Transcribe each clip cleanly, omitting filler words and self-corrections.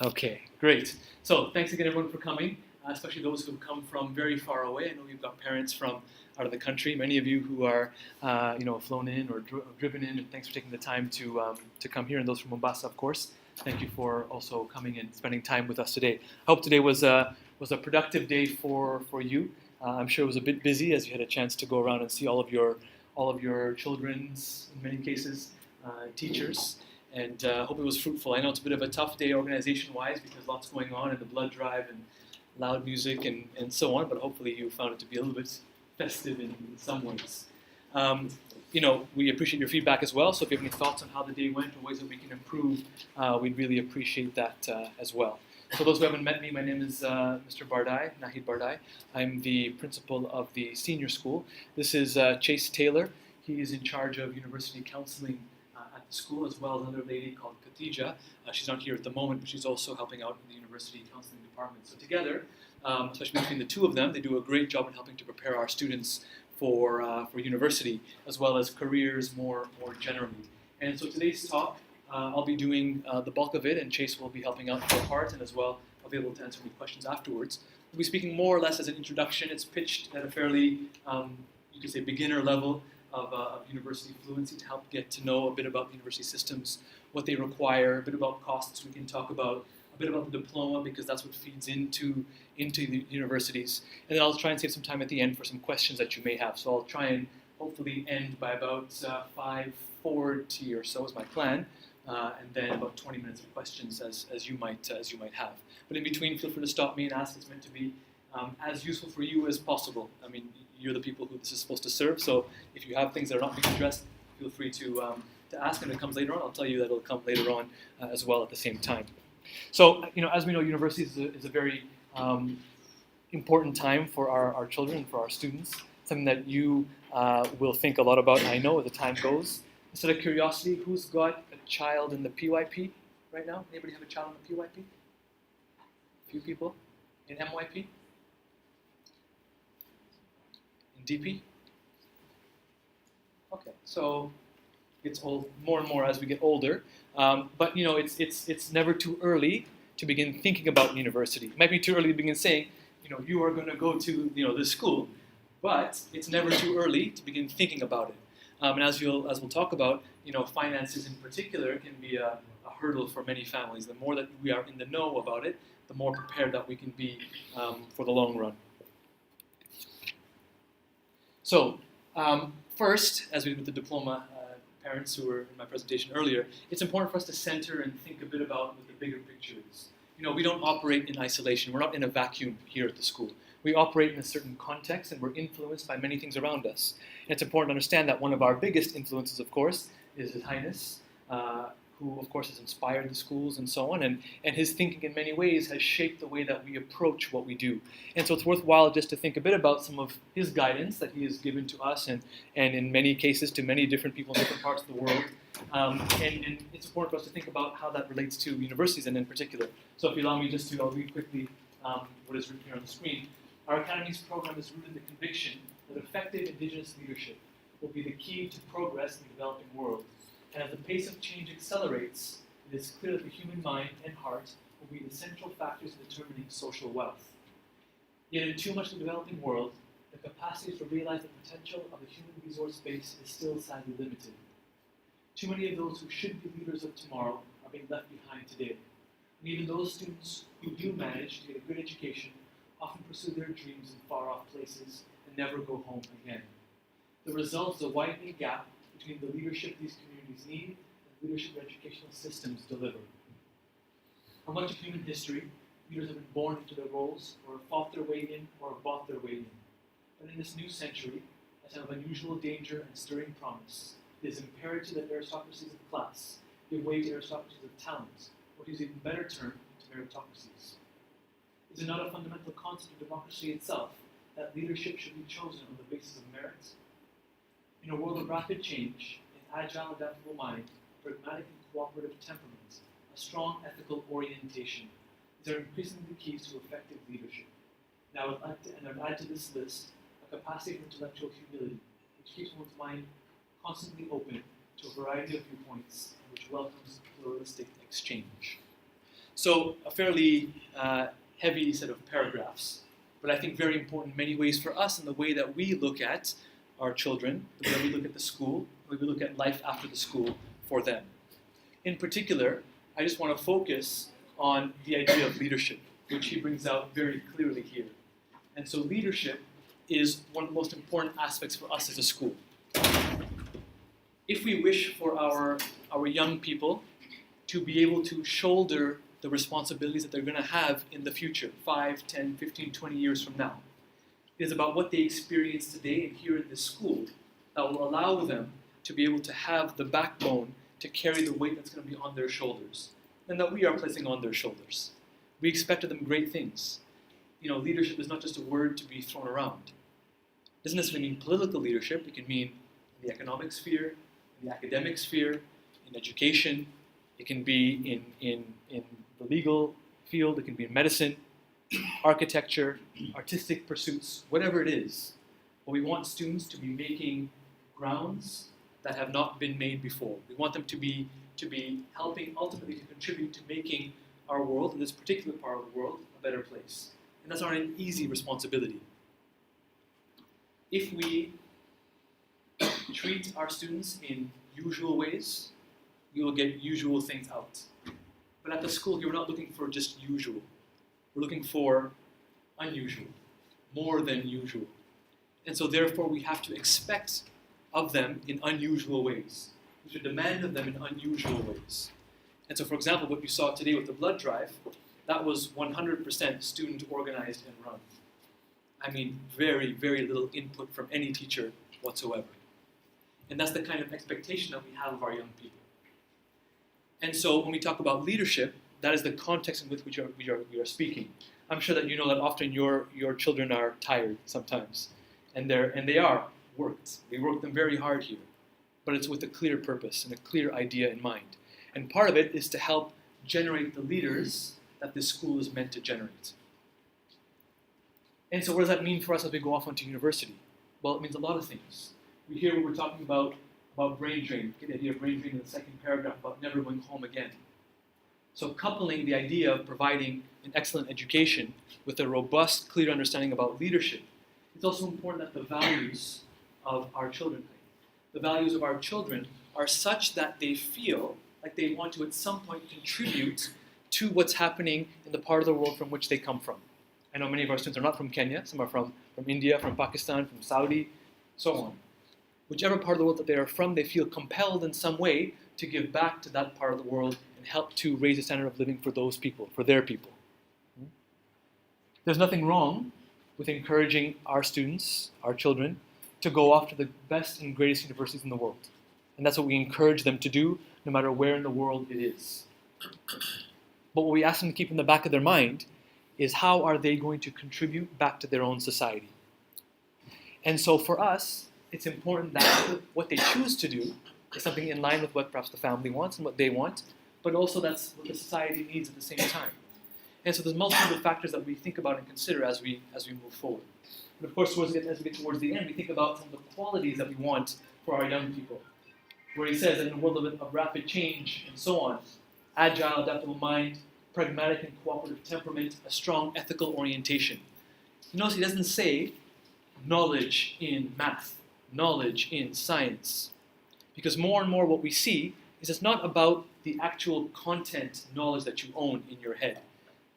Okay, great. So thanks again, everyone, for coming, especially those who've come from very far away. I know you've got parents from out of the country. Many of you who are, flown in or driven in, and thanks for taking the time to come here. And those from Mombasa, of course, thank you for also coming and spending time with us today. I hope today was a productive day for you. I'm sure it was a bit busy as you had a chance to go around and see all of your children's, in many cases, teachers and hope it was fruitful. I know it's a bit of a tough day organization-wise because lots going on and the blood drive and loud music and so on, but hopefully you found it to be a little bit festive in some ways. We appreciate your feedback as well, so if you have any thoughts on how the day went or ways that we can improve, we'd really appreciate that as well. For those who haven't met me, my name is Mr. Bardai, Nahid Bardai. I'm the principal of the senior school. This is Chase Taylor. He is in charge of university counseling at the school, as well as another lady called Khatija. She's not here at the moment, but she's also helping out in the university counseling department. So together, especially between the two of them, they do a great job in helping to prepare our students for university, as well as careers more generally. And so today's talk, I'll be doing the bulk of it, and Chase will be helping out for a part, and as well, I'll be able to answer any questions afterwards. We'll be speaking more or less as an introduction. It's pitched at a fairly, you could say, beginner level of university fluency to help get to know a bit about the university systems, what they require, a bit about costs we can talk about, a bit about the diploma because that's what feeds into the universities. And then I'll try and save some time at the end for some questions that you may have. So I'll try and hopefully end by about 5:40 or so is my plan, and then about 20 minutes of questions as you might have. But in between, feel free to stop me and ask. It's meant to be as useful for you as possible. I mean, you're the people who this is supposed to serve, so if you have things that are not being addressed, feel free to ask, and if it comes later on, I'll tell you that it'll come later on as well at the same time. So, as we know, university is a very important time for our children, for our students, something that you will think a lot about, I know, as the time goes. Instead of curiosity, who's got a child in the PYP right now? Anybody have a child in the PYP? A few people. In MYP? DP? Okay, so it's more and more as we get older, but it's never too early to begin thinking about university. It might be too early to begin saying, you are going to go to this school, but it's never too early to begin thinking about it. And as we'll talk about, finances in particular can be a hurdle for many families. The more that we are in the know about it, the more prepared that we can be for the long run. So, first, as we did with the diploma parents who were in my presentation earlier, it's important for us to center and think a bit about what the bigger picture is. We don't operate in isolation. We're not in a vacuum here at the school. We operate in a certain context, and we're influenced by many things around us. And it's important to understand that one of our biggest influences, of course, is His Highness, who, of course, has inspired the schools and so on, and his thinking in many ways has shaped the way that we approach what we do. And so it's worthwhile just to think a bit about some of his guidance that he has given to us and in many cases to many different people in different parts of the world. And it's important for us to think about how that relates to universities and in particular. So if you allow me just to, I'll read quickly what is written here on the screen. Our Academy's program is rooted in the conviction that effective Indigenous leadership will be the key to progress in the developing world. And as the pace of change accelerates, it is clear that the human mind and heart will be the central factors in determining social wealth. Yet in too much of the developing world, the capacity to realize the potential of the human resource base is still sadly limited. Too many of those who should be leaders of tomorrow are being left behind today. And even those students who do manage to get a good education often pursue their dreams in far-off places and never go home again. The result is a widening gap between the leadership these communities need and the leadership educational systems deliver. For much of human history, leaders have been born into their roles, or have fought their way in, or have bought their way in. But in this new century, a time of unusual danger and stirring promise, it is imperative that aristocracies of class give way to aristocracies of talent, or to use an even better term, to meritocracies. Is it not a fundamental concept of democracy itself that leadership should be chosen on the basis of merit? In a world of rapid change, an agile, adaptable mind, pragmatic and cooperative temperament, a strong ethical orientation, these are increasingly the keys to effective leadership. And I would add to this list a capacity for intellectual humility, which keeps one's mind constantly open to a variety of viewpoints and which welcomes pluralistic exchange. So a fairly heavy set of paragraphs, but I think very important in many ways for us in the way that we look at our children, the way we look at the school, the way we look at life after the school for them. In particular, I just want to focus on the idea of leadership, which he brings out very clearly here. And so leadership is one of the most important aspects for us as a school. If we wish for our young people to be able to shoulder the responsibilities that they're going to have in the future, 5, 10, 15, 20 years from now, it is about what they experience today and here in this school that will allow them to be able to have the backbone to carry the weight that's going to be on their shoulders and that we are placing on their shoulders. We expect of them great things. Leadership is not just a word to be thrown around. It doesn't necessarily mean political leadership. It can mean in the economic sphere, in the academic sphere, in education. It can be in the legal field. It can be in medicine, architecture, artistic pursuits, whatever it is. But we want students to be making grounds that have not been made before. We want them to be helping ultimately to contribute to making our world, in this particular part of the world, a better place. And that's not an easy responsibility. If we treat our students in usual ways, we will get usual things out. But at the school here, we're not looking for just usual. We're looking for unusual, more than usual. And so therefore we have to expect of them in unusual ways. We should demand of them in unusual ways. And so for example, what you saw today with the blood drive, that was 100% student organized and run. I mean, very, very little input from any teacher whatsoever. And that's the kind of expectation that we have of our young people. And so when we talk about leadership, that is the context in which we are speaking. I'm sure that you know that often your children are tired sometimes. And they are worked. We work them very hard here. But it's with a clear purpose and a clear idea in mind. And part of it is to help generate the leaders that this school is meant to generate. And so what does that mean for us as we go off onto university? Well, it means a lot of things. We hear what we're talking about brain drain. Get the idea of brain drain in the second paragraph about never going home again. So coupling the idea of providing an excellent education with a robust, clear understanding about leadership, it's also important that the values of our children, the values of our children are such that they feel like they want to at some point contribute to what's happening in the part of the world from which they come from. I know many of our students are not from Kenya. Some are from India, from Pakistan, from Saudi, so on. Whichever part of the world that they are from, they feel compelled in some way to give back to that part of the world and help to raise the standard of living for those people, for their people. There's nothing wrong with encouraging our students, our children, to go off to the best and greatest universities in the world. And that's what we encourage them to do, no matter where in the world it is. But what we ask them to keep in the back of their mind is how are they going to contribute back to their own society. And so for us, it's important that what they choose to do is something in line with what perhaps the family wants and what they want, but also that's what the society needs at the same time. And so there's multiple factors that we think about and consider as we move forward. And of course, as we get towards the end, we think about some of the qualities that we want for our young people. Where he says that in a world of rapid change and so on, agile, adaptable mind, pragmatic and cooperative temperament, a strong ethical orientation. You notice he doesn't say knowledge in math, knowledge in science. Because more and more what we see is it's not about the actual content knowledge that you own in your head.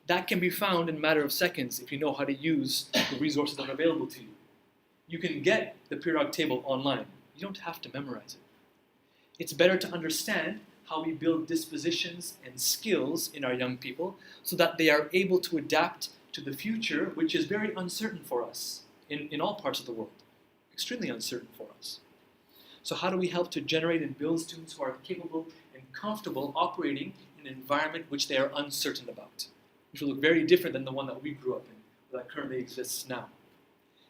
That can be found in a matter of seconds if you know how to use the resources that are available to you. You can get the periodic table online. You don't have to memorize it. It's better to understand how we build dispositions and skills in our young people so that they are able to adapt to the future, which is very uncertain for us in all parts of the world. Extremely uncertain for us. So how do we help to generate and build students who are capable and comfortable operating in an environment which they are uncertain about, which will look very different than the one that we grew up in, that currently exists now.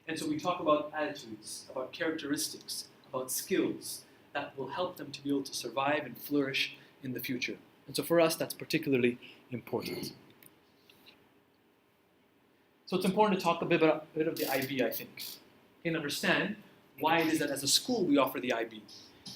And so we talk about attitudes, about characteristics, about skills that will help them to be able to survive and flourish in the future. And so for us, that's particularly important. So it's important to talk a bit of the IB, I think, and understand why it is that as a school we offer the IB,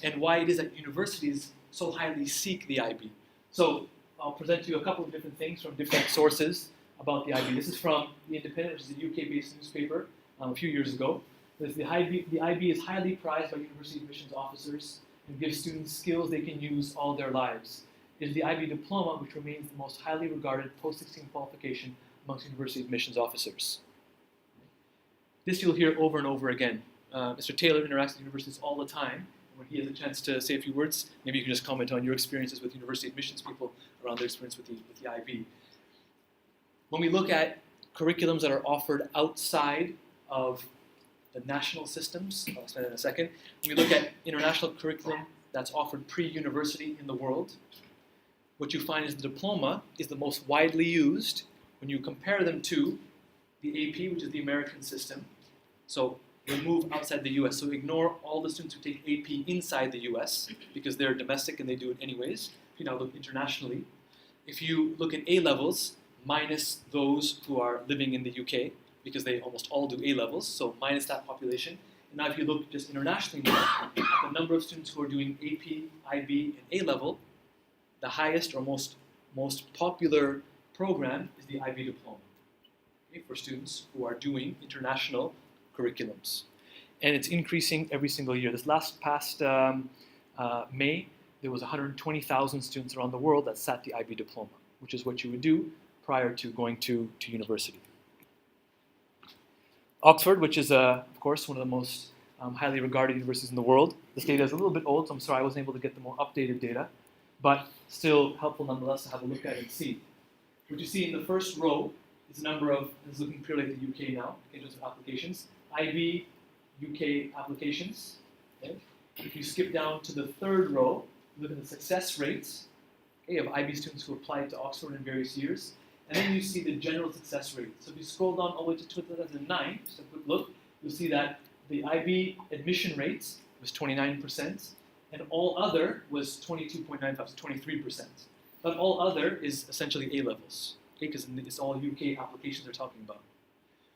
and why it is that universities so highly seek the IB. So I'll present to you a couple of different things from different sources about the IB. This is from The Independent, which is a UK-based newspaper a few years ago. The IB is highly prized by university admissions officers and gives students skills they can use all their lives. It is the IB diploma which remains the most highly regarded post-16 qualification amongst university admissions officers. This you'll hear over and over again. Mr. Taylor interacts with universities all the time. When he has a chance to say a few words, maybe you can just comment on your experiences with university admissions people around their experience with the IB. When we look at curriculums that are offered outside of the national systems, I'll explain that in a second. When we look at international curriculum that's offered pre-university in the world, what you find is the diploma is the most widely used when you compare them to the AP, which is the American system. So we'll move outside the US. So ignore all the students who take AP inside the US because they're domestic and they do it anyways. If you now look internationally, if you look at A levels, minus those who are living in the UK, because they almost all do A levels, so minus that population. And now if you look just internationally now, at the number of students who are doing AP, IB, and A level, the highest or most popular program is the IB diploma, okay, for students who are doing international curriculums. And it's increasing every single year. This past May, there was 120,000 students around the world that sat the IB diploma, which is what you would do prior to going to university. Oxford, which is, of course, one of the most highly regarded universities in the world. This data is a little bit old, so I'm sorry I wasn't able to get the more updated data, but still helpful nonetheless to have a look at it and see. What you see in the first row is the number of, this is looking purely at the UK now, in terms of applications, IB UK applications. Okay. If you skip down to the third row, look at the success rates, okay, of IB students who applied to Oxford in various years. And then you see the general success rate. So if you scroll down all the way to 2009, just a quick look, you'll see that the IB admission rate was 29%, and all other was 22.95, so 23%. But all other is essentially A levels, okay, because it's all UK applications they're talking about.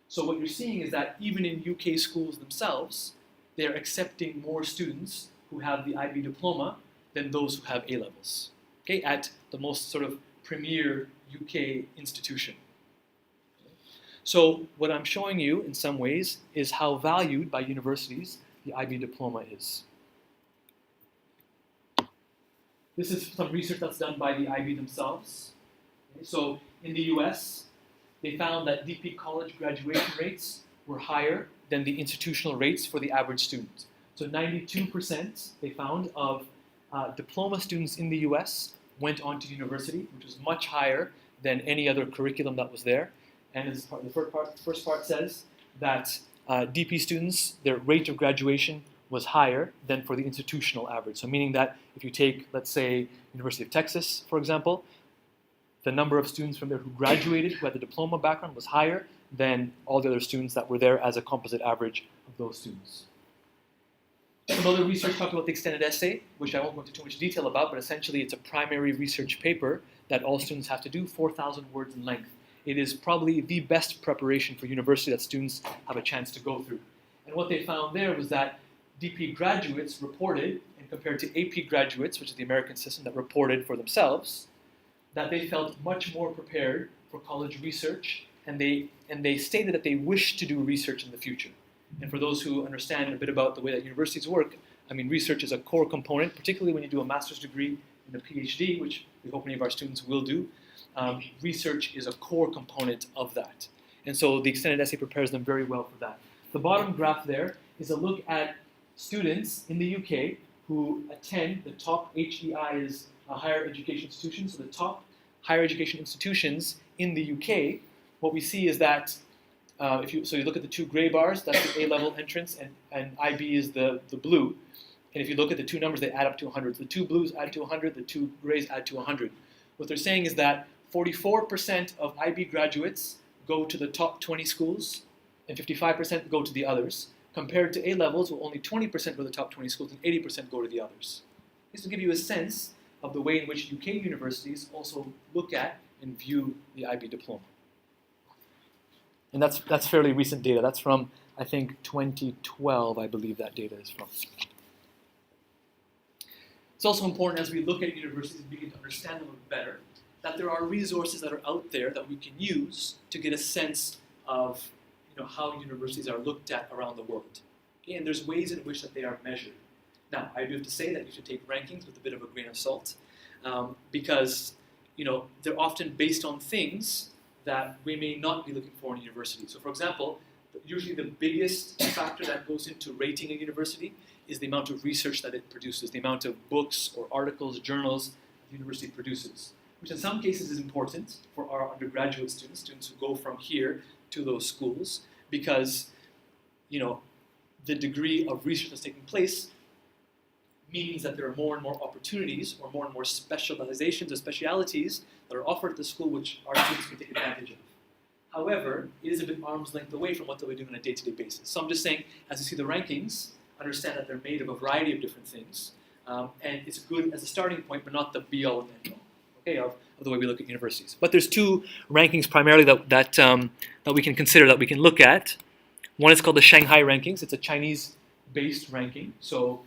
So what you're seeing is that even in UK schools themselves, they're accepting more students who have the IB diploma than those who have A levels, okay, at the most sort of premier UK institution. So what I'm showing you in some ways is how valued by universities the IB diploma is. This is some research that's done by the IB themselves. Okay, so in the US, they found that DP college graduation rates were higher than the institutional rates for the average student. So 92% they found of diploma students in the US went on to university, which was much higher than any other curriculum that was there. And this part, the first part says that DP students, their rate of graduation was higher than for the institutional average. So meaning that if you take, let's say, University of Texas, for example, the number of students from there who graduated who had the diploma background was higher than all the other students that were there as a composite average of those students. Some other research talked about the extended essay, which I won't go into too much detail about, but essentially it's a primary research paper that all students have to do, 4,000 words in length. It is probably the best preparation for university that students have a chance to go through. And what they found there was that DP graduates reported, and compared to AP graduates, which is the American system that reported for themselves, that they felt much more prepared for college research, and they stated that they wish to do research in the future. And for those who understand a bit about the way that universities work, I mean, research is a core component, particularly when you do a master's degree and a PhD, which we hope many of our students will do. Research is a core component of that. And so the extended essay prepares them very well for that. The bottom graph there is a look at students in the UK who attend the top HEI is higher education institutions, so the top higher education institutions in the UK. What we see is that so you look at the two gray bars, that's the A-level entrance, and IB is the blue. And if you look at the two numbers, they add up to 100. The two blues add to 100, the two grays add to 100. What they're saying is that 44% of IB graduates go to the top 20 schools, and 55% go to the others, compared to A-levels, where only 20% go to the top 20 schools and 80% go to the others. This will give you a sense of the way in which UK universities also look at and view the IB diploma. And that's fairly recent data. That's from, I think, 2012, I believe that data is from. It's also important as we look at universities and begin to understand them a little better, that there are resources that are out there that we can use to get a sense of how universities are looked at around the world. Okay? And there's ways in which that they are measured. Now, I do have to say that you should take rankings with a bit of a grain of salt, because they're often based on things that we may not be looking for in a university. So for example, usually the biggest factor that goes into rating a university is the amount of research that it produces, the amount of books or articles, journals the university produces, which in some cases is important for our undergraduate students who go from here to those schools, because the degree of research that's taking place means that there are more and more opportunities or more and more specializations or specialities that are offered at the school which our students can take advantage of. However, it is a bit arm's length away from what they'll be doing on a day-to-day basis. So I'm just saying, as you see the rankings, understand that they're made of a variety of different things, and it's good as a starting point, but not the be-all and end-all, okay, of the way we look at universities. But there's two rankings primarily that we can consider, that we can look at. One is called the Shanghai rankings. It's a Chinese-based ranking, so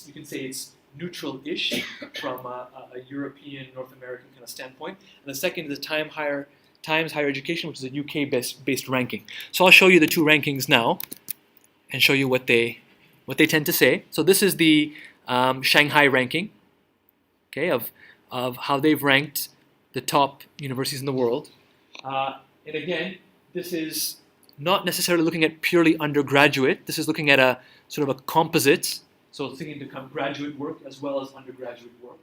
you can say it's neutral-ish from a European, North American kind of standpoint. And the second is the Times Higher Education, which is a UK-based ranking. So I'll show you the two rankings now and show you what they tend to say. So this is the Shanghai ranking, okay, of how they've ranked the top universities in the world. And again, this is not necessarily looking at purely undergraduate. This is looking at a sort of a composite, so taking into account graduate work as well as undergraduate work.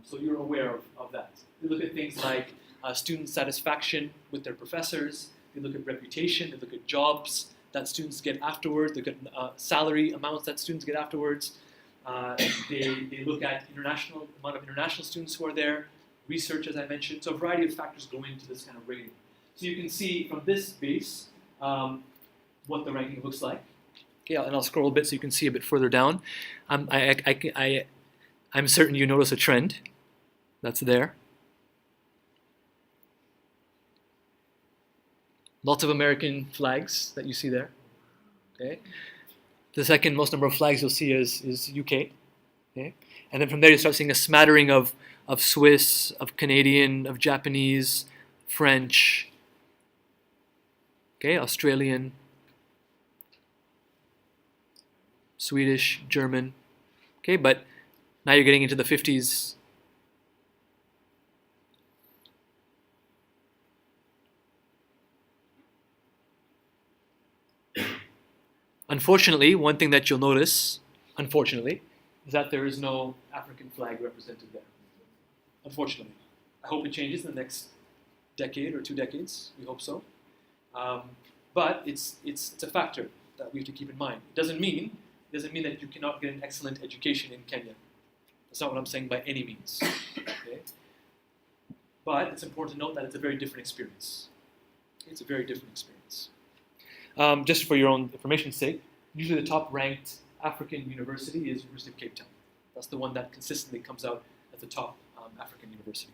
So you're aware of that. They look at things like student satisfaction with their professors. They look at reputation. They look at jobs that students get afterwards. They look at salary amounts that students get afterwards. They look at amount of international students who are there, research, as I mentioned. So a variety of factors go into this kind of rating. So you can see from this base what the ranking looks like. Okay, and I'll scroll a bit so you can see a bit further down. I'm certain you notice a trend that's there. Lots of American flags that you see there. Okay. The second most number of flags you'll see is UK. Okay. And then from there you start seeing a smattering of Swiss, of Canadian, of Japanese, French, okay, Australian, Swedish, German. Okay, but now you're getting into the 50s. Unfortunately, one thing that you'll notice, unfortunately, is that there is no African flag represented there. Unfortunately. I hope it changes in the next decade or 2 decades. We hope so. But it's a factor that we have to keep in mind. It doesn't mean that you cannot get an excellent education in Kenya. That's not what I'm saying by any means. Okay? But it's important to note that it's a very different experience. It's a very different experience. Just for your own information's sake, usually the top-ranked African university is University of Cape Town. That's the one that consistently comes out as the top African university.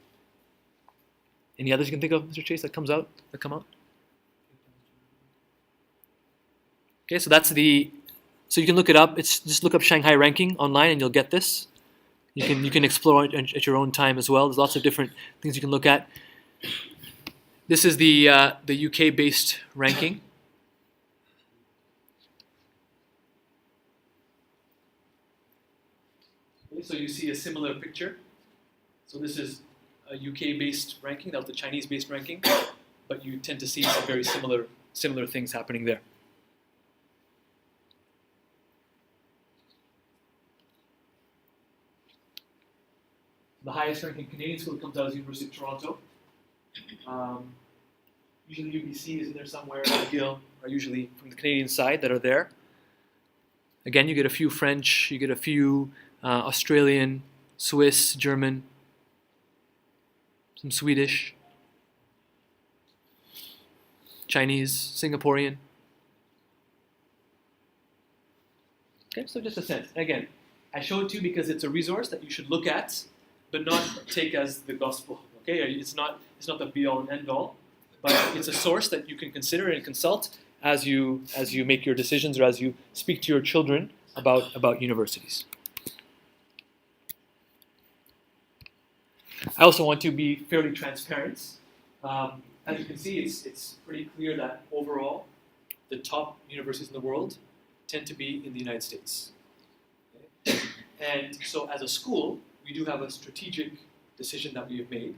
Any others you can think of, Mr. Chase, that come out? Okay, so that's so you can look it up. It's just look up Shanghai ranking online and you'll get this. You can explore it at your own time as well. There's lots of different things you can look at. This is the UK-based ranking. Okay, so you see a similar picture. So this is a UK-based ranking. That was the Chinese-based ranking, but you tend to see some very similar things happening there. The highest ranking Canadian school that comes out is University of Toronto. Usually UBC is in there somewhere. McGill are usually from the Canadian side that are there. Again, you get a few French, you get a few Australian, Swiss, German, some Swedish, Chinese, Singaporean. Okay, so just a sense. Again, I show it to you because it's a resource that you should look at, but not take as the gospel. Okay, it's not the be-all and end-all, but it's a source that you can consider and consult as you make your decisions or as you speak to your children about universities. I also want to be fairly transparent. As you can see, it's pretty clear that overall, the top universities in the world tend to be in the United States. Okay? And so as a school, we do have a strategic decision that we have made,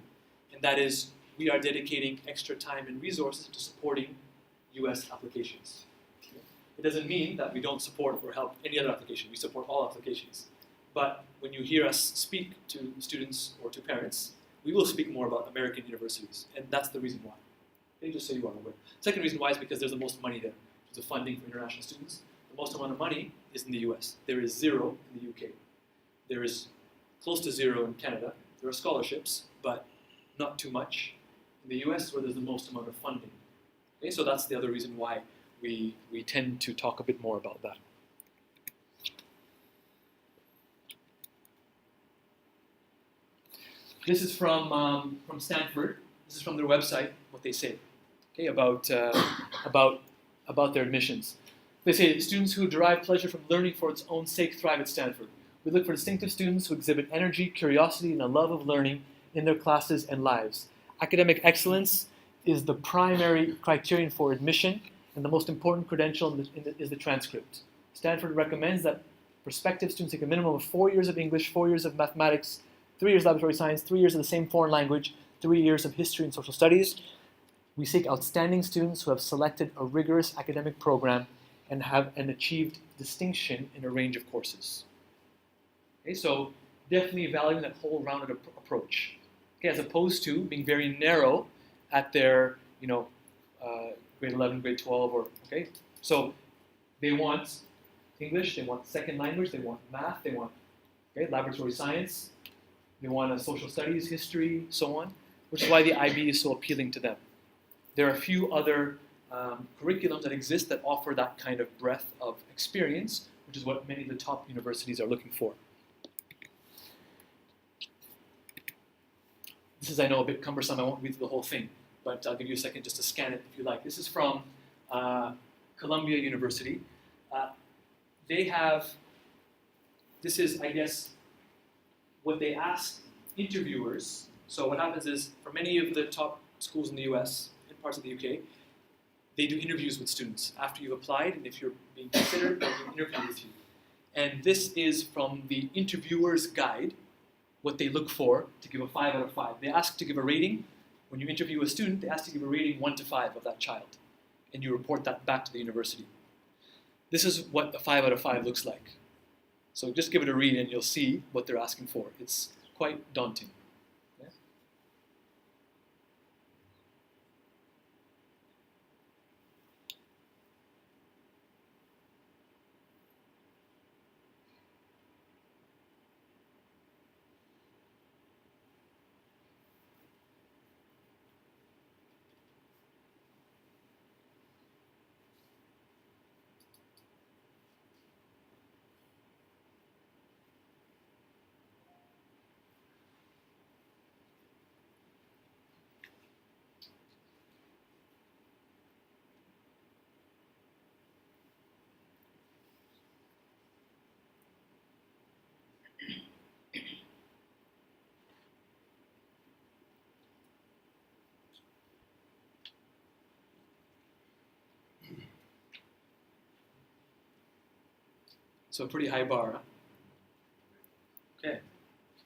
and that is we are dedicating extra time and resources to supporting US applications. It doesn't mean that we don't support or help any other application. We support all applications. But when you hear us speak to students or to parents, we will speak more about American universities, and that's the reason why. Okay, just so you are aware. Second reason why is because there's the most money there. There's the funding for international students. The most amount of money is in the US. There is zero in the UK. There is close to zero in Canada. There are scholarships, but not too much. In the US, where there's the most amount of funding. Okay, so that's the other reason why we tend to talk a bit more about that. This is from Stanford. This is from their website, what they say, okay, about their admissions. They say, students who derive pleasure from learning for its own sake thrive at Stanford. We look for distinctive students who exhibit energy, curiosity, and a love of learning in their classes and lives. Academic excellence is the primary criterion for admission, and the most important credential is the transcript. Stanford recommends that prospective students take a minimum of 4 years of English, 4 years of mathematics, 3 years of laboratory science, 3 years of the same foreign language, 3 years of history and social studies. We seek outstanding students who have selected a rigorous academic program and have achieved distinction in a range of courses. Okay, so definitely valuing that whole rounded approach, okay, as opposed to being very narrow at their, grade 11, grade 12, or okay. So they want English, they want second language, they want math, they want laboratory science, they want a social studies, history, so on, which is why the IB is so appealing to them. There are a few other curriculums that exist that offer that kind of breadth of experience, which is what many of the top universities are looking for. This is, I know, a bit cumbersome. I won't read through the whole thing, but I'll give you a second just to scan it if you like. This is from Columbia University. This is, I guess, what they ask interviewers. So what happens is, for many of the top schools in the US and parts of the UK, they do interviews with students after you've applied, and if you're being considered, they'll do an interview with you. And this is from the interviewer's guide, what they look for to give a 5 out of 5. They ask to give a rating. When you interview a student, they ask to give a rating 1 to 5 of that child, and you report that back to the university. This is what a 5 out of 5 looks like. So just give it a read and you'll see what they're asking for. It's quite daunting. Yeah? So a pretty high bar, huh? Okay.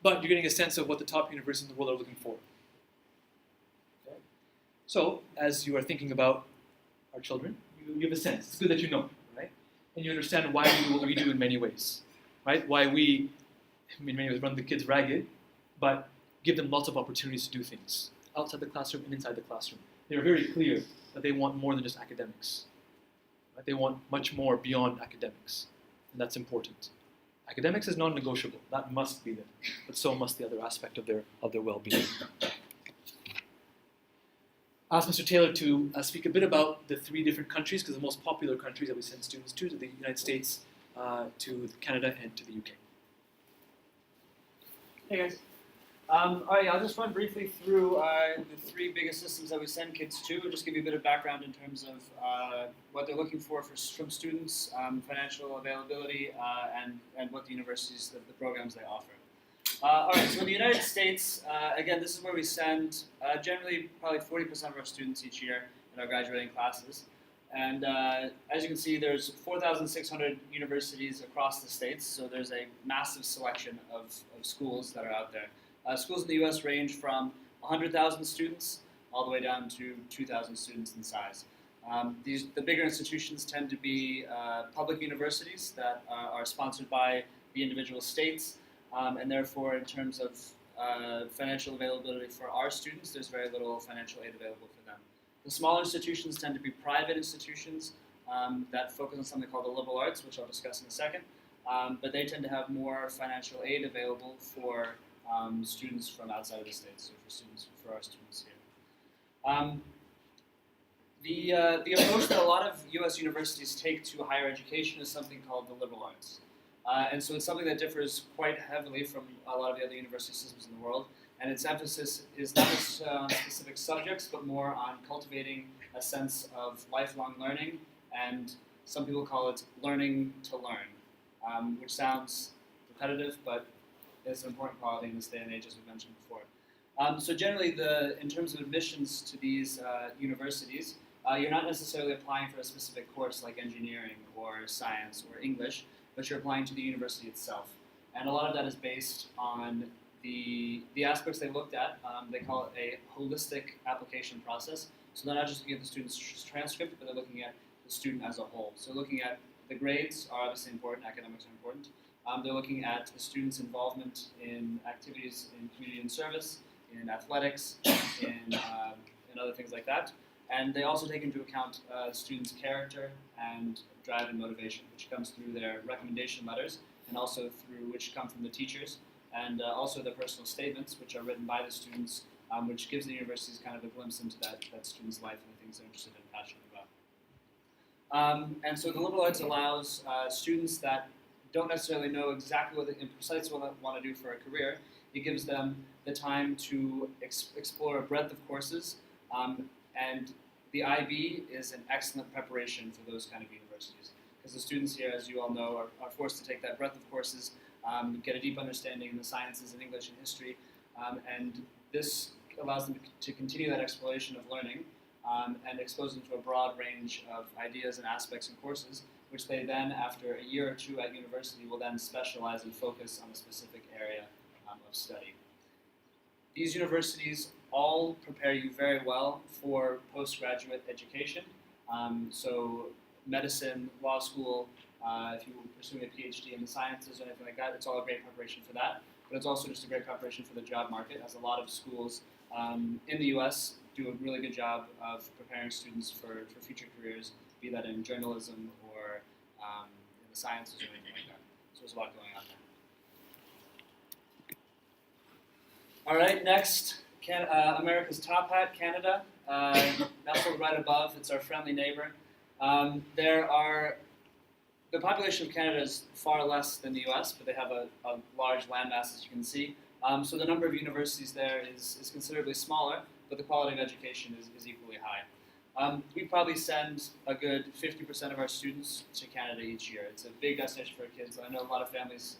But you're getting a sense of what the top universities in the world are looking for. Okay. So as you are thinking about our children, you have a sense. It's good that you know, right? And you understand why we do what we do in many ways, right? Why we, in many ways, run the kids ragged, but give them lots of opportunities to do things outside the classroom and inside the classroom. They're very clear that they want more than just academics. Right? They want much more beyond academics. And that's important. Academics is non-negotiable. That must be there. But so must the other aspect of their well-being. I asked Mr. Taylor to speak a bit about the 3 different countries, because the most popular countries that we send students to the United States, to Canada, and to the UK. Hey guys. All right, I'll just run briefly through the 3 biggest systems that we send kids to, and just give you a bit of background in terms of what they're looking for from students, financial availability, and what the universities, the programs they offer. All right, so in the United States, again, this is where we send generally probably 40% of our students each year in our graduating classes. And as you can see, there's 4,600 universities across the states, so there's a massive selection of schools that are out there. Schools in the U.S. range from 100,000 students all the way down to 2,000 students in size. The bigger institutions tend to be public universities that are sponsored by the individual states, and therefore, in terms of financial availability for our students, there's very little financial aid available for them. The smaller institutions tend to be private institutions that focus on something called the liberal arts, which I'll discuss in a second, but they tend to have more financial aid available for students from outside of the states, so for our students here. The approach that a lot of U.S. universities take to higher education is something called the liberal arts. And so it's something that differs quite heavily from a lot of the other university systems in the world. And its emphasis is not just on specific subjects, but more on cultivating a sense of lifelong learning, and some people call it learning to learn, which sounds repetitive, but it's an important quality in this day and age, as we mentioned before. So generally, in terms of admissions to these universities, you're not necessarily applying for a specific course like engineering or science or English, but you're applying to the university itself. And a lot of that is based on the aspects they looked at. They call it a holistic application process. So they're not just looking at the student's transcript, but they're looking at the student as a whole. So looking at the grades are obviously important, academics are important. They're looking at the student's involvement in activities in community and service, in athletics, in other things like that. And they also take into account the student's character and drive and motivation, which comes through their recommendation letters, and also which come from the teachers, and also their personal statements, which are written by the students, which gives the universities kind of a glimpse into that student's life and the things they're interested and passionate about. And so the liberal arts allows students that don't necessarily know exactly what they precisely want to do for a career. It gives them the time to explore a breadth of courses, and the IB is an excellent preparation for those kind of universities, because the students here, as you all know, are forced to take that breadth of courses, get a deep understanding in the sciences and English and history, and this allows them to continue that exploration of learning and expose them to a broad range of ideas and aspects and courses, which they then, after a year or two at university, will then specialize and focus on a specific area of study. These universities all prepare you very well for postgraduate education. So medicine, law school, if you're pursuing a PhD in the sciences or anything like that, it's all a great preparation for that. But it's also just a great preparation for the job market, as a lot of schools in the U.S. do a really good job of preparing students for future careers, be that in journalism or in the sciences or anything like that. So there's a lot going on there. All right, next, America's top hat, Canada. Nestled right above, it's our friendly neighbor. The population of Canada is far less than the U.S., but they have a large landmass, as you can see. So the number of universities there is considerably smaller, but the quality of education is equally high. We probably send a good 50% of our students to Canada each year. It's a big destination for kids. I know a lot of families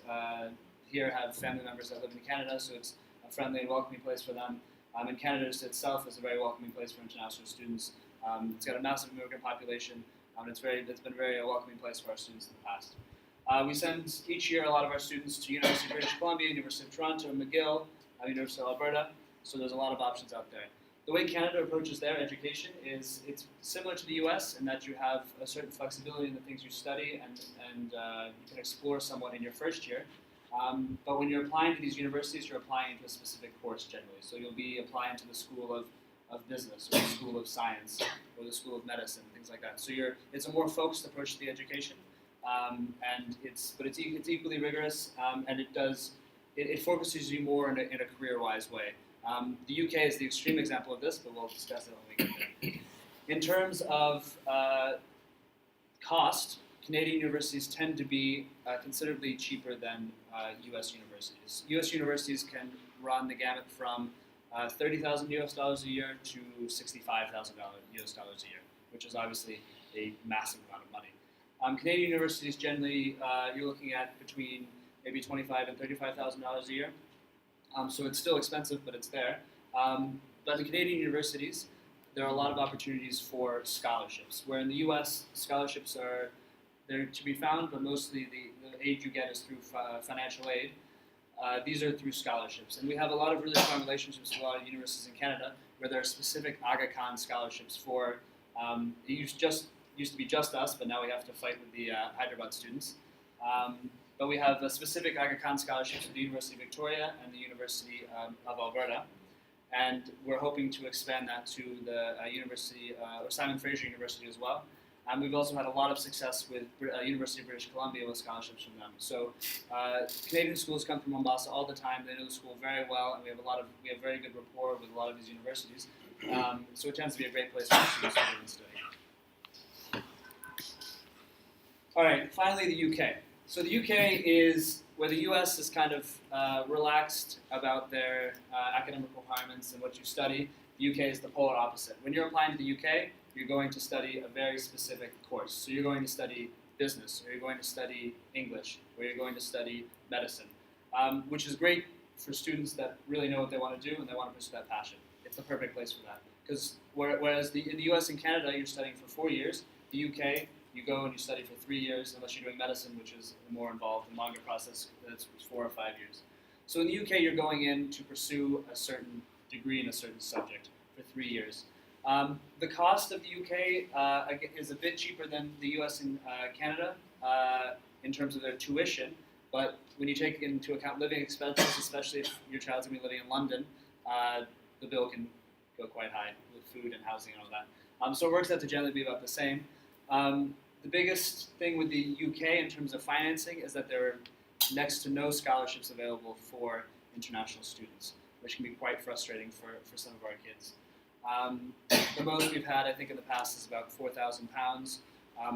here have family members that live in Canada, so it's a friendly and welcoming place for them. And Canada itself is a very welcoming place for international students. It's got a massive immigrant population. It's been a very welcoming place for our students in the past. We send each year a lot of our students to University of British Columbia, University of Toronto, McGill, University of Alberta. So there's a lot of options out there. The way Canada approaches their education is it's similar to the U.S. in that you have a certain flexibility in the things you study, and you can explore somewhat in your first year. But when you're applying to these universities, you're applying into a specific course generally. So you'll be applying to the School of Business, or the School of Science, or the School of Medicine, things like that. So it's a more focused approach to the education, and it's equally rigorous, and it focuses you more in a career-wise way. The UK is the extreme example of this, but we'll discuss it when we get there. In terms of cost, Canadian universities tend to be considerably cheaper than U.S. universities. U.S. universities can run the gamut from $30,000 US a year to $65,000 US a year, which is obviously a massive amount of money. Canadian universities generally, you're looking at between maybe $25,000 and $35,000 a year. So it's still expensive, but it's there. But in Canadian universities, there are a lot of opportunities for scholarships. Where in the U.S., scholarships are they're to be found, but mostly the aid you get is through financial aid. These are through scholarships, and we have a lot of really strong relationships with a lot of universities in Canada, where there are specific Aga Khan scholarships for. It used to be just us, but now we have to fight with the Hyderabad students. But we have specific Aga Khan scholarships with the University of Victoria and the University of Alberta, and we're hoping to expand that to the University or Simon Fraser University as well. We've also had a lot of success with University of British Columbia with scholarships from them. So Canadian schools come from Mombasa all the time. They know the school very well, and we have very good rapport with a lot of these universities. So it tends to be a great place for students to live and study. All right, finally the UK. So the UK is where the US is kind of relaxed about their academic requirements and what you study. The UK is the polar opposite. When you're applying to the UK, you're going to study a very specific course. So you're going to study business, or you're going to study English, or you're going to study medicine, which is great for students that really know what they want to do and they want to pursue that passion. It's the perfect place for that. Because whereas in the US and Canada, you're studying for 4 years, the UK, you go and you study for 3 years, unless you're doing medicine, which is a more involved and longer process, that's 4 or 5 years. So in the UK, you're going in to pursue a certain degree in a certain subject for 3 years. The cost of the UK is a bit cheaper than the US and Canada in terms of their tuition, but when you take into account living expenses, especially if your child's going to be living in London, the bill can go quite high with food and housing and all that. So it works out to generally be about the same. The biggest thing with the UK in terms of financing is that there are next to no scholarships available for international students, which can be quite frustrating for some of our kids. The most we've had, I think, in the past is about £4,000,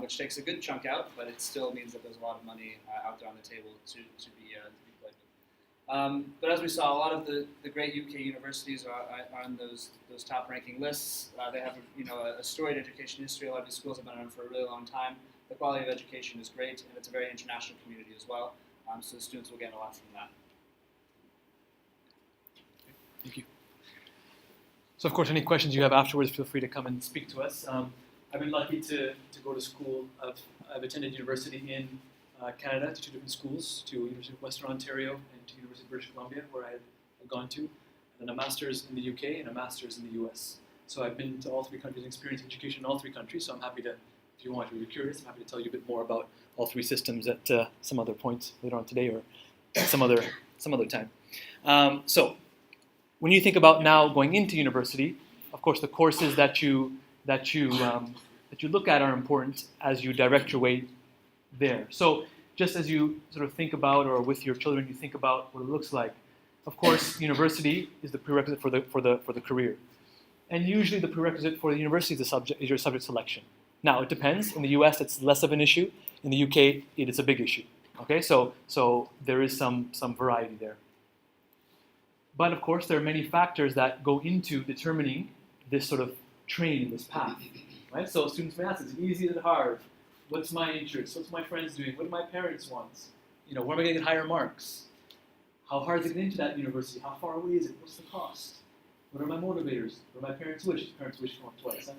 which takes a good chunk out, but it still means that there's a lot of money out there on the table to be played with. But as we saw, a lot of the great UK universities are on those top-ranking lists. They have a storied education history. A lot of these schools have been around for a really long time. The quality of education is great, and it's a very international community as well. So the students will get a lot from that. Thank you. So of course, any questions you have afterwards, feel free to come and speak to us. I've been lucky to go to school. I've attended university in Canada to 2 different schools, to University of Western Ontario and to University of British Columbia, where I had gone to, and then a master's in the UK and a master's in the US. So I've been to all 3 countries and experienced education in all 3 countries, so I'm happy to, if you want, if you're curious, I'm happy to tell you a bit more about all 3 systems at some other point later on today or some other time. So when you think about now going into university, of course the courses that you look at are important as you direct your way there. So just as you sort of think about, or with your children, you think about what it looks like. Of course, university is the prerequisite for the career, and usually the prerequisite for the university is your subject selection. Now it depends. In the U.S., it's less of an issue. In the UK, it is a big issue. Okay, so there is some variety there. But of course, there are many factors that go into determining this sort of train, this path, right? So students may ask, is it easy or hard? What's my interest? What's my friends doing? What do my parents want? Where am I going to get higher marks? How hard is it to get into that university? How far away is it? What's the cost? What are my motivators? What are my parents' wishes? Parents' wish come up twice. Huh?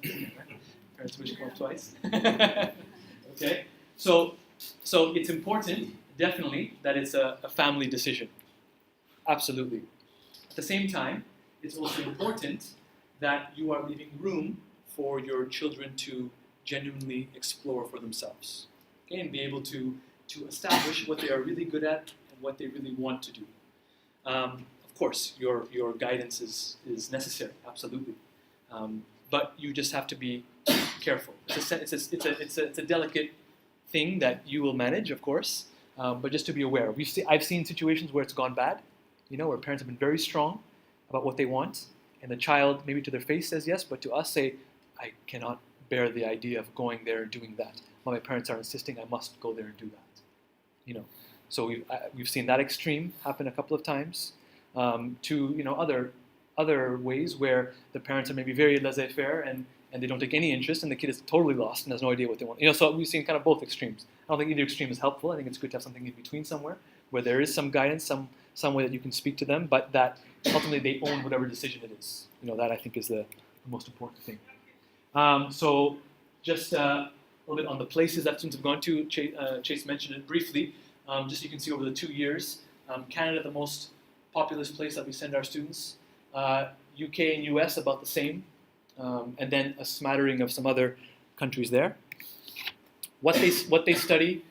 Parents' wish come up twice. Okay? So it's important, definitely, that it's a family decision. Absolutely. At the same time, it's also important that you are leaving room for your children to genuinely explore for themselves, okay, and be able to establish what they are really good at and what they really want to do. Of course, your guidance is necessary, absolutely, but you just have to be careful. It's a delicate thing that you will manage, of course, but just to be aware. I've seen situations where it's gone bad, where parents have been very strong about what they want, and the child, maybe to their face, says yes, but to us say, I cannot bear the idea of going there and doing that. But my parents are insisting I must go there and do that. So we've seen that extreme happen a couple of times. To other ways where the parents are maybe very laissez-faire and they don't take any interest, and the kid is totally lost and has no idea what they want. So we've seen kind of both extremes. I don't think either extreme is helpful. I think it's good to have something in between somewhere where there is some guidance, some some way that you can speak to them, but that ultimately they own whatever decision it is. That I think is the most important thing. So just a little bit on the places that students have gone to. Chase mentioned it briefly. Just so you can see over the 2 years, Canada, the most populous place that we send our students. UK and US about the same, and then a smattering of some other countries there. What they study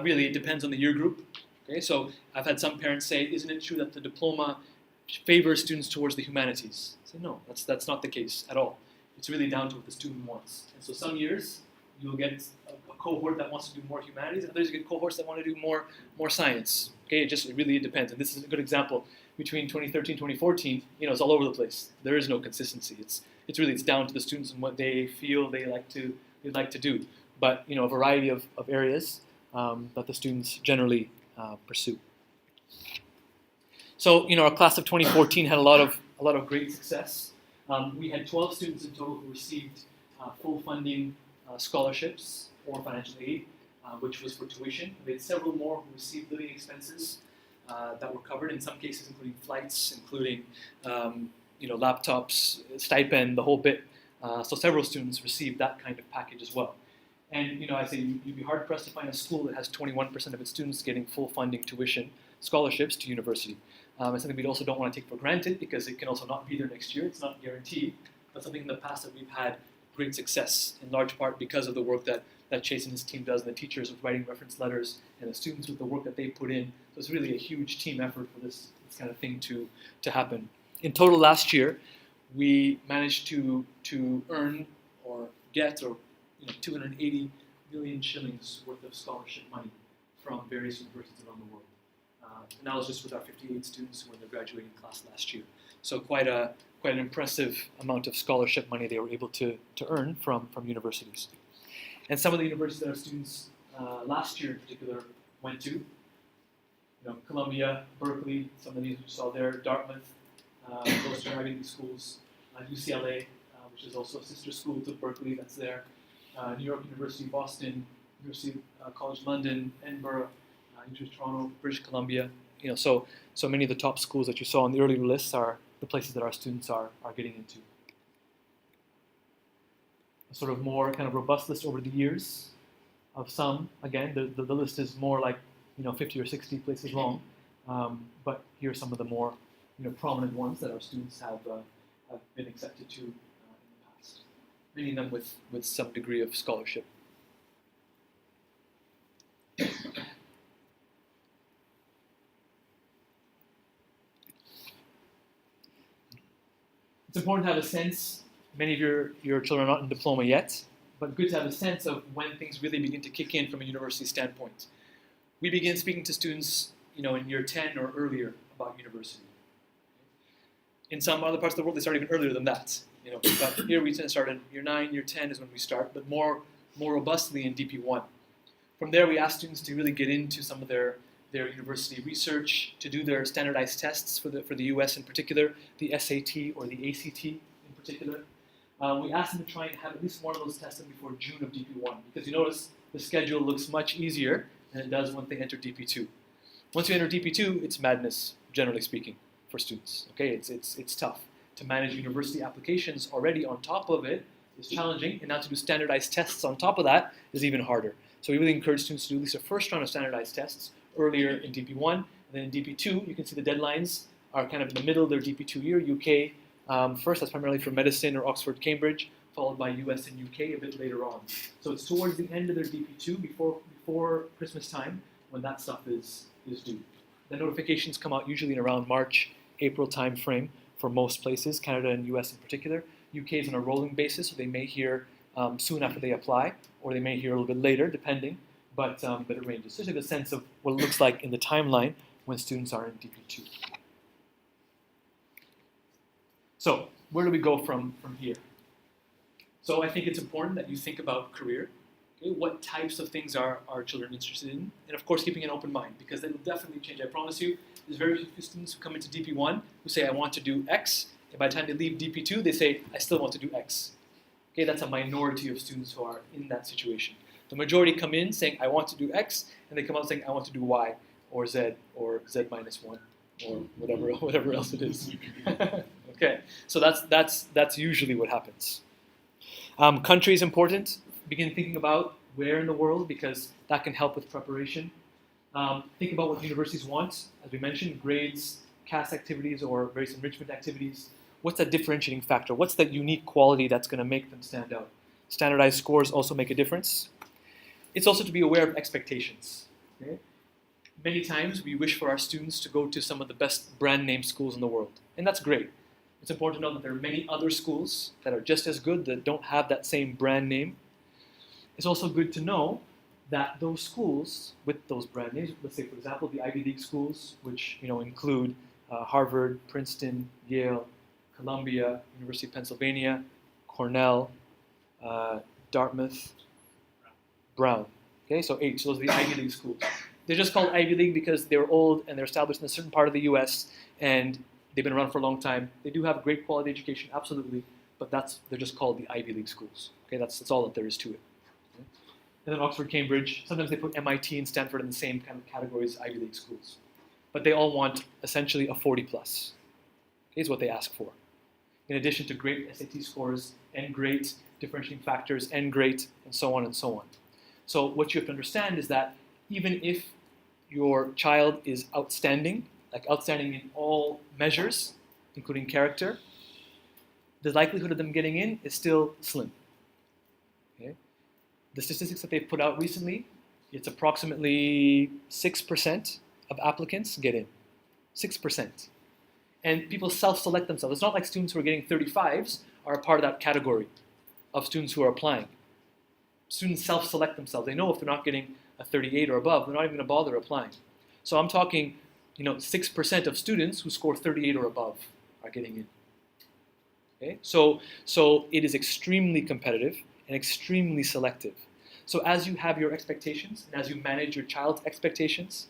really it depends on the year group. Okay, so I've had some parents say, "Isn't it true that the diploma favors students towards the humanities?" I say, no, that's not the case at all. It's really down to what the student wants. And so some years you'll get a cohort that wants to do more humanities, and others you get cohorts that want to do more science. Okay, it really depends. And this is a good example. Between 2013, 2014, it's all over the place. There is no consistency. It's down to the students and what they feel they'd like to do. But a variety of areas that the students generally pursue. So our class of 2014 had a lot of great success. We had 12 students in total who received full funding scholarships or financial aid, which was for tuition. We had several more who received living expenses that were covered, in some cases including flights, including laptops, stipend, the whole bit. So several students received that kind of package as well. And I say you'd be hard pressed to find a school that has 21% of its students getting full funding tuition scholarships to university. It's something we also don't want to take for granted because it can also not be there next year. It's not guaranteed, but something in the past that we've had great success, in large part because of the work that Chase and his team does, and the teachers with writing reference letters, and the students with the work that they put in. So it's really a huge team effort for this kind of thing to happen. In total last year, we managed to earn or get 280 million shillings worth of scholarship money from various universities around the world. And that was just with our 58 students who were in the graduating class last year. So quite an impressive amount of scholarship money they were able to earn from universities. And some of the universities that our students last year in particular went to, Columbia, Berkeley, some of these you saw there, Dartmouth, those are Ivy League schools, UCLA, which is also a sister school to Berkeley, that's there, New York University, Boston, University College London, Edinburgh, University of Toronto, British Columbia. So many of the top schools that you saw on the earlier lists are the places that our students are getting into. A sort of more kind of robust list over the years of some. Again, the list is more like 50 or 60 places long, but here are some of the more prominent ones that our students have been accepted to in the past. Many of them with some degree of scholarship. It's important to have a sense, many of your children are not in diploma yet, but good to have a sense of when things really begin to kick in from a university standpoint. We begin speaking to students, in year 10 or earlier about university. In some other parts of the world, they start even earlier than that. But here we tend to start in year 9, year 10 is when we start, but more robustly in DP1. From there, we ask students to really get into some of their university research, to do their standardized tests for the US in particular, the SAT or the ACT in particular. We ask them to try and have at least one of those tests before June of DP1, because you notice the schedule looks much easier than it does when they enter DP2. Once you enter DP2, it's madness, generally speaking, for students. Okay, it's tough. To manage university applications already on top of it is challenging, and now to do standardized tests on top of that is even harder. So we really encourage students to do at least a first round of standardized tests earlier in DP1, and then in DP2, you can see the deadlines are kind of in the middle of their DP2 year. UK first, that's primarily for medicine or Oxford, Cambridge, followed by US and UK a bit later on. So it's towards the end of their DP2, before Christmas time, when that stuff is due. The notifications come out usually in around March, April time frame for most places, Canada and US in particular. UK is on a rolling basis, so they may hear soon after they apply, or they may hear a little bit later, depending. But it ranges. So you have a sense of what it looks like in the timeline when students are in DP2. So where do we go from here? So I think it's important that you think about career. Okay, what types of things are our children interested in? And of course, keeping an open mind, because that will definitely change. I promise you, there's very few students who come into DP1 who say, I want to do X, and by the time they leave DP2, they say, I still want to do X. Okay, that's a minority of students who are in that situation. The majority come in saying, I want to do X, and they come out saying, I want to do Y, or Z minus 1. or whatever else it is. Okay, so that's usually what happens. Country is important. Begin thinking about where in the world, because that can help with preparation. Think about what universities want. As we mentioned, grades, CAS activities, or various enrichment activities. What's that differentiating factor? What's that unique quality that's going to make them stand out? Standardized scores also make a difference. It's also to be aware of expectations. Okay? Many times we wish for our students to go to some of the best brand name schools in the world, and that's great. It's important to know that there are many other schools that are just as good that don't have that same brand name. It's also good to know that those schools with those brand names, let's say for example the Ivy League schools, which include Harvard, Princeton, Yale, Columbia, University of Pennsylvania, Cornell, Dartmouth, Brown. Okay, so 8. So those are the Ivy League schools. They're just called Ivy League because they're old and they're established in a certain part of the U.S. and they've been around for a long time. They do have great quality education, absolutely, but they're just called the Ivy League schools. Okay, that's all that there is to it. Okay? And then Oxford, Cambridge. Sometimes they put MIT and Stanford in the same kind of category as Ivy League schools, but they all want essentially a 40 plus. Okay, is what they ask for. In addition to great SAT scores and great differentiating factors and great and so on and so on. So what you have to understand is that even if your child is outstanding, like outstanding in all measures, including character, the likelihood of them getting in is still slim. Okay? The statistics that they've put out recently, it's approximately 6% of applicants get in. 6%. And people self-select themselves. It's not like students who are getting 35s are a part of that category of students who are applying. Students self-select themselves. They know if they're not getting a 38 or above, they're not even going to bother applying. So I'm talking, 6% of students who score 38 or above are getting in. Okay? So it is extremely competitive and extremely selective. So as you have your expectations and as you manage your child's expectations,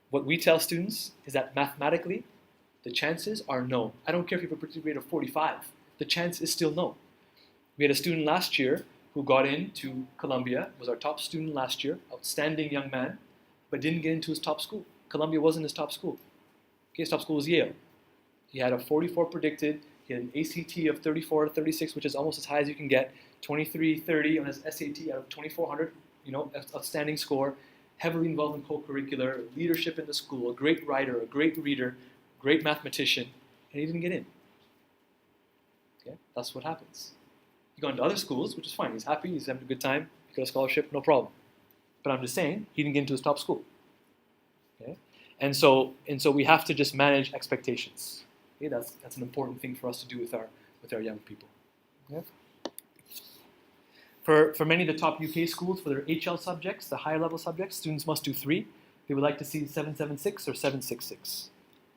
what we tell students is that mathematically, the chances are no. I don't care if you have a predicted grade of 45. The chance is still no. We had a student last year who got into Columbia, was our top student last year, outstanding young man, but didn't get into his top school. Columbia wasn't his top school. Okay, his top school was Yale. He had a 44 predicted, he had an ACT of 34 to 36, which is almost as high as you can get, 2330 on his SAT out of 2400, outstanding score, heavily involved in co-curricular, leadership in the school, a great writer, a great reader, great mathematician, and he didn't get in. Okay, that's what happens. He got into other schools, which is fine. He's happy, he's having a good time, he got a scholarship, no problem. But I'm just saying, he didn't get into his top school. Okay? And so we have to just manage expectations. Okay? That's an important thing for us to do with our young people. Okay? For many of the top UK schools, for their HL subjects, the higher level subjects, students must do 3. They would like to see 776 or 766,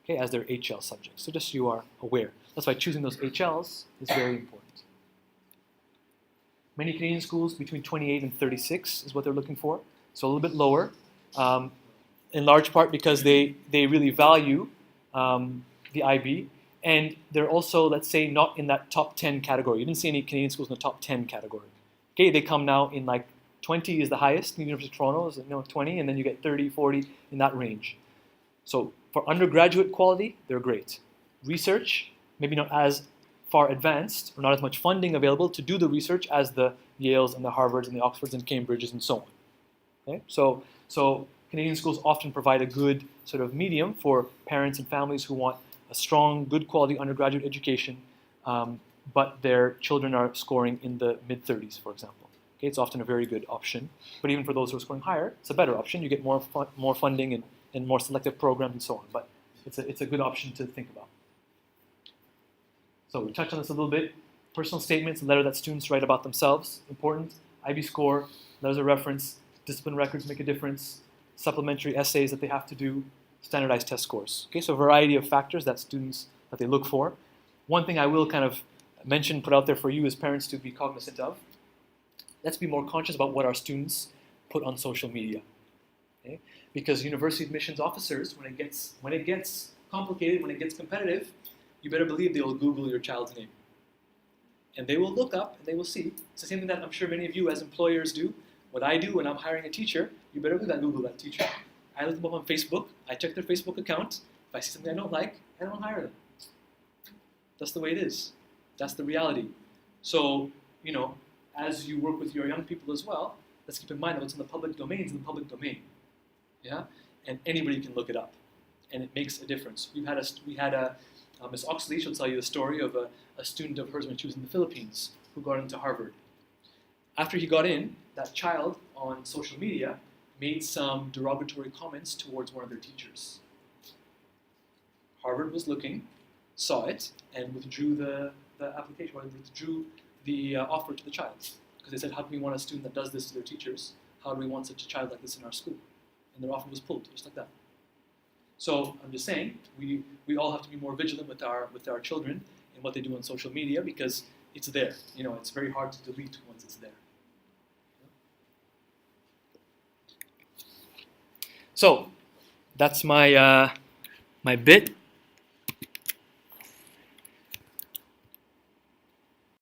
okay, as their HL subjects. So just so you are aware. That's why choosing those HLs is very important. Many Canadian schools, between 28 and 36 is what they're looking for, so a little bit lower, in large part because they really value the IB, and they're also, let's say, not in that top 10 category. You didn't see any Canadian schools in the top 10 category. Okay, they come now in like 20 is the highest, the University of Toronto is 20, and then you get 30, 40 in that range. So for undergraduate quality, they're great. Research, maybe not as far advanced, or not as much funding available to do the research as the Yales and the Harvards and the Oxfords and Cambridges and so on. Okay? So Canadian schools often provide a good sort of medium for parents and families who want a strong, good quality undergraduate education, but their children are scoring in the mid-30s, for example. Okay? It's often a very good option. But even for those who are scoring higher, it's a better option. You get more funding and more selective programs and so on. But it's a good option to think about. So we touched on this a little bit. Personal statements, a letter that students write about themselves, important. IB score, letters of reference, discipline records make a difference, supplementary essays that they have to do, standardized test scores. Okay, so a variety of factors that they look for. One thing I will kind of mention, put out there for you as parents to be cognizant of, let's be more conscious about what our students put on social media. Okay? Because university admissions officers, when it gets complicated, when it gets competitive, you better believe they will Google your child's name. And they will look up and they will see. It's the same thing that I'm sure many of you as employers do. What I do when I'm hiring a teacher, you better believe I Google that teacher. I look them up on Facebook, I check their Facebook account, If I see something I don't like, I don't hire them. That's the way it is. That's the reality. So, as you work with your young people as well, let's keep in mind that what's in the public domain is in the public domain. Yeah? And anybody can look it up. And it makes a difference. We had a Miss Oxley, she'll tell you a story of a student of hers when she was in the Philippines who got into Harvard. After he got in, that child on social media made some derogatory comments towards one of their teachers. Harvard was looking, saw it, and withdrew the application, or withdrew the offer to the child. Because they said, how can we want a student that does this to their teachers? How do we want such a child like this in our school? And their offer was pulled, just like that. So I'm just saying, we all have to be more vigilant with our children and what they do on social media, because it's there. It's very hard to delete once it's there. So that's my bit.